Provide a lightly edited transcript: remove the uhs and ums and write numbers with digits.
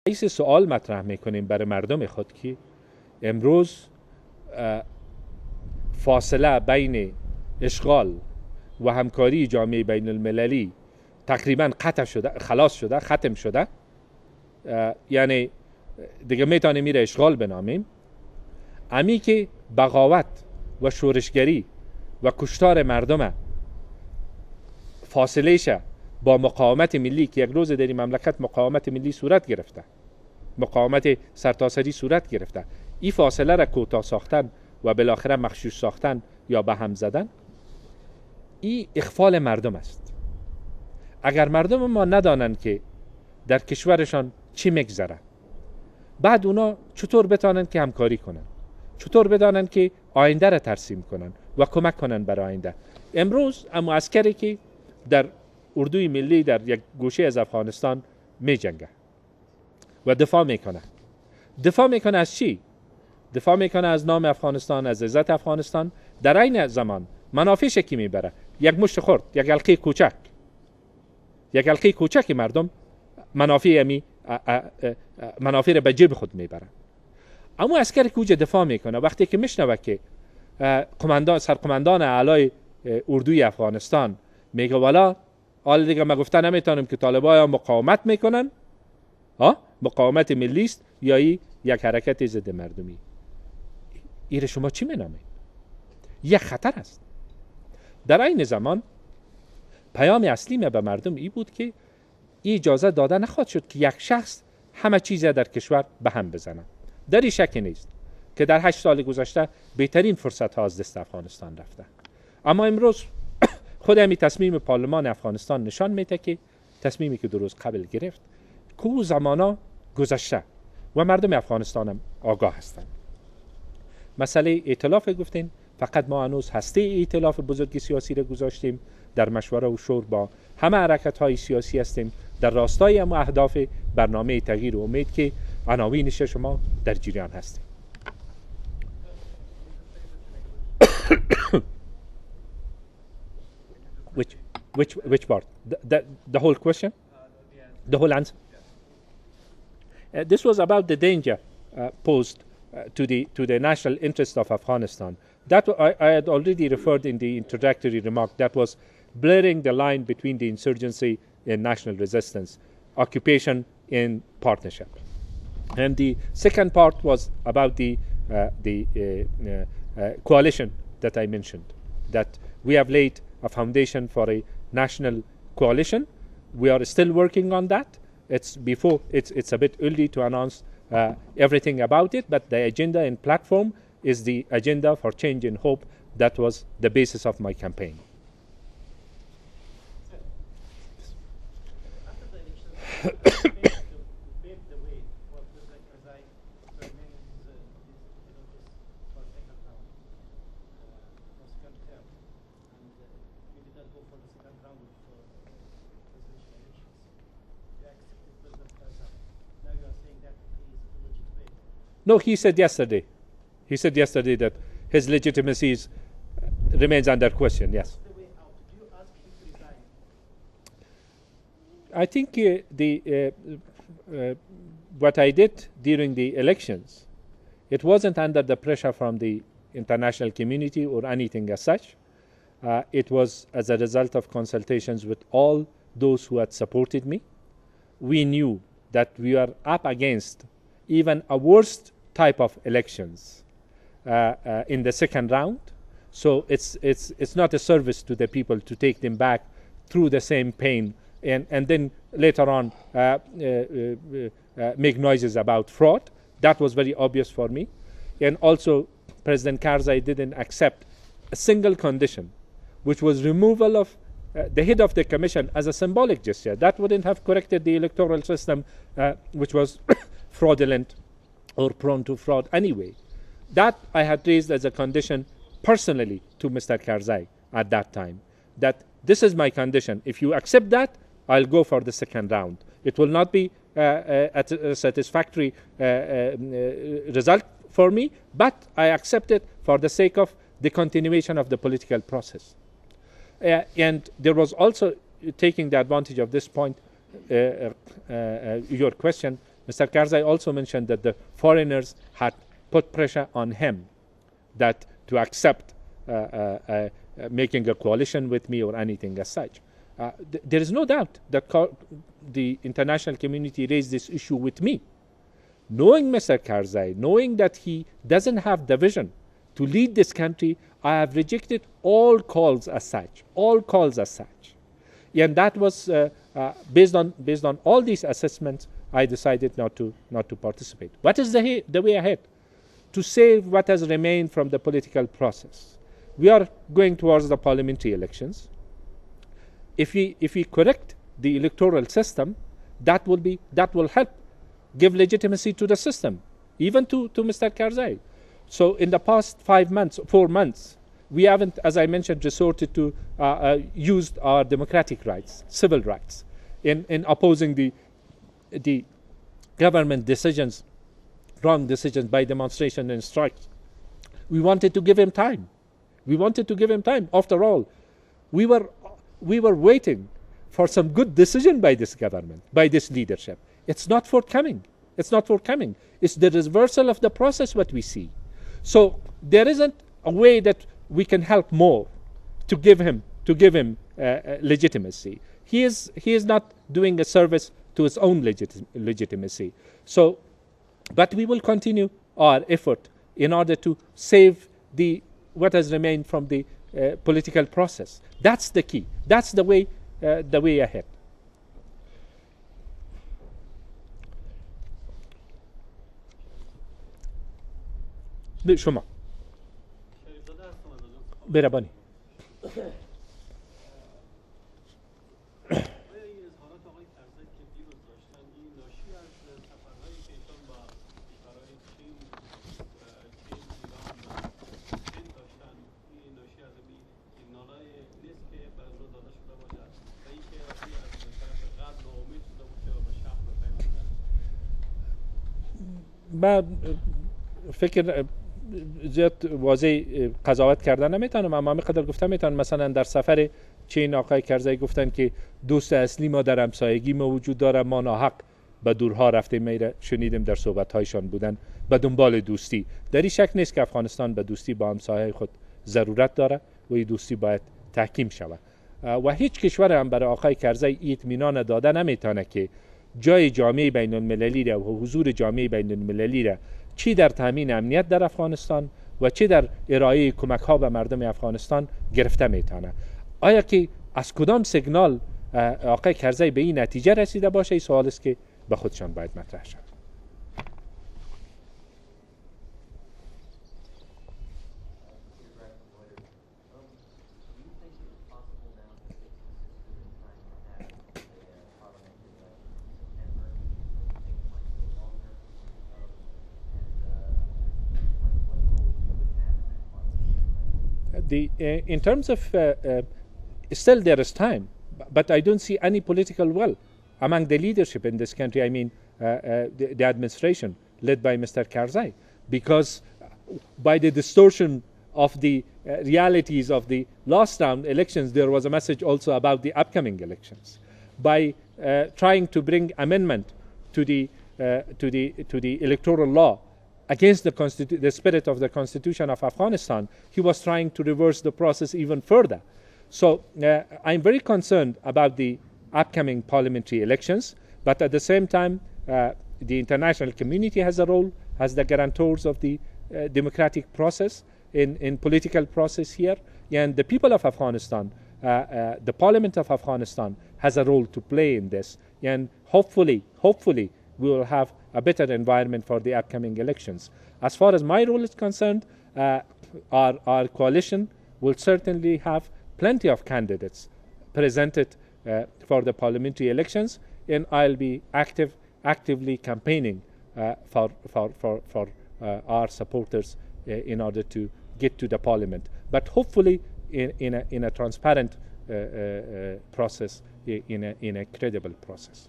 رئیس سوال مطرح میکنیم برای مردم خود که امروز فاصله بین اشغال و همکاری جامعه بین المللی تقریبا قطع شده، خلاص شده، ختم شده. یعنی دیگه میتونیم میره اشغال بنامیم. امی که بغاوت و شورشگری و کشتار مردم فاصله شه با مقاومت ملی که یک روز در این مملکت مقاومت ملی صورت گرفته، مقاومت سرتاسری صورت گرفته، این فاصله را کوتاه ساختن و بالاخره مغشوش ساختن یا به هم زدن، این اغفال مردم است. اگر مردم ما ندانند که در کشورشان چی میگذره، بعد اونا چطور بتانن که همکاری کنن، چطور بدانن که آینده را ترسیم کنن و کمک کنن برای آینده. امروز اما عسکری که در اردوی ملی در یک گوشه از افغانستان می جنگه و دفاع میکنه از چی؟ دفاع میکنه از نام افغانستان، از عزت افغانستان. در این زمان منافعش کی میبره؟ یک مشت خرد، یک حلقه کوچک مردم منافع را به جیب خود میبره. اما عسکر که اوج دفاع میکنه وقتی که میشنوه که سرقماندان اعلای اردوی افغانستان میگه والا حال دیگه ما گفته نمیتونیم که طالبان مقاومت میکنن، مقاومت ملی است یا یک حرکت ضد مردمی، این شما چی مینامید؟ یک خطر است. در این زمان پیام اصلی به مردم این بود که این اجازه داده نخواهد شد که یک شخص همه چیز در کشور به هم بزنه. در این شک نیست که در 8 سال گذشته بهترین فرصت ها از دست افغانستان رفته. اما امروز خود همین تصمیم پارلمان افغانستان نشان میده که تصمیمی که 2 روز قبل گرفت که زمانا گذشته و مردم افغانستان هم آگاه هستند. مسئله ائتلاف گفتین، فقط ما هنوز هسته ائتلاف بزرگ سیاسی را گذاشتیم، در مشوره و شور با همه حرکت های سیاسی هستیم در راستای هم اهداف برنامه تغییر و امید که عناوینش شما در جریان هستیم. Which part? The whole question? The whole answer? This was about the danger posed to the national interest of Afghanistan. That I had already referred in the introductory remark. That was blurring the line between the insurgency and national resistance, occupation in partnership. And the second part was about the coalition that I mentioned, that we have laid a foundation for a national coalition. We are still working on that. It's a bit early to announce everything about it, but the agenda and platform is the agenda for change and hope. That was the basis of my campaign. No, he said yesterday that his legitimacy remains under question, yes. I think what I did during the elections, it wasn't under the pressure from the international community or anything as such. It was as a result of consultations with all those who had supported me. We knew that we are up against even a worst type of elections in the second round. So it's not a service to the people to take them back through the same pain and then later on make noises about fraud. That was very obvious for me. And also President Karzai didn't accept a single condition, which was removal of the head of the commission as a symbolic gesture. That wouldn't have corrected the electoral system, which was fraudulent or prone to fraud anyway. That I had raised as a condition personally to Mr. Karzai at that time, that this is my condition. If you accept that, I'll go for the second round. It will not be a satisfactory result for me, but I accept it for the sake of the continuation of the political process. And there was also, taking the advantage of this point, your question, Mr. Karzai also mentioned that the foreigners had put pressure on him that to accept making a coalition with me or anything as such. There is no doubt that the international community raised this issue with me. Knowing Mr. Karzai, knowing that he doesn't have the vision to lead this country, I have rejected all calls as such, And that was based on all these assessments. I decided not to participate. What is the way ahead? To save what has remained from the political process. We are going towards the parliamentary elections. If we correct the electoral system, that will help give legitimacy to the system, even to Mr. Karzai. So in the past 4 months, we haven't, as I mentioned, resorted to used our democratic rights, civil rights, in opposing the government decisions, wrong decisions by demonstration and strikes. We wanted to give him time. After all, we were waiting for some good decision by this government, by this leadership. It's not forthcoming. It's the reversal of the process what we see. So there isn't a way that we can help more to give him legitimacy. He is not doing a service to his own legitimacy. So, but we will continue our effort in order to save what has remained from the political process. That's the key. That's the way ahead. شما بربانی من فکر زیاد واضح قضاوت کردن نمیتونم، اما همین قدر گفتم میتونم. مثلا در سفر چین آقای کرزی گفتن که دوست اصلی ما در همسایگی ما وجود داره، ما ناحق به دورها رفته میره. شنیدیم در صحبت‌هایشان بودن به دنبال دوستی. در این شک نیست که افغانستان به دوستی با همسایه خود ضرورت داره و این دوستی باید تحکیم شود و هیچ کشور هم برای آقای کرزی اطمینان داده نمیتونه که جای جامعه بین المللی را و حضور جامعه بین المللی را چی در تامین امنیت در افغانستان و چی در ارائه کمک ها به مردم افغانستان گرفته میتونه. آیا که از کدام سیگنال آقای کرزی به این نتیجه رسیده باشه، این سوال است که به خودشان باید مطرح شد. In terms of still there is time, but I don't see any political will among the leadership in this country. I mean the administration led by Mr. Karzai, because by the distortion of the realities of the last round elections, there was a message also about the upcoming elections. By trying to bring amendment to the electoral law against the spirit of the Constitution of Afghanistan, he was trying to reverse the process even further. So I'm very concerned about the upcoming parliamentary elections, but at the same time, the international community has a role as the guarantors of the democratic process in political process here, and the people of Afghanistan, the parliament of Afghanistan has a role to play in this, and hopefully we will have a better environment for the upcoming elections. As far as my role is concerned, our coalition will certainly have plenty of candidates presented for the parliamentary elections, and I'll be actively campaigning for our supporters in order to get to the parliament. But hopefully in a transparent process, in a credible process.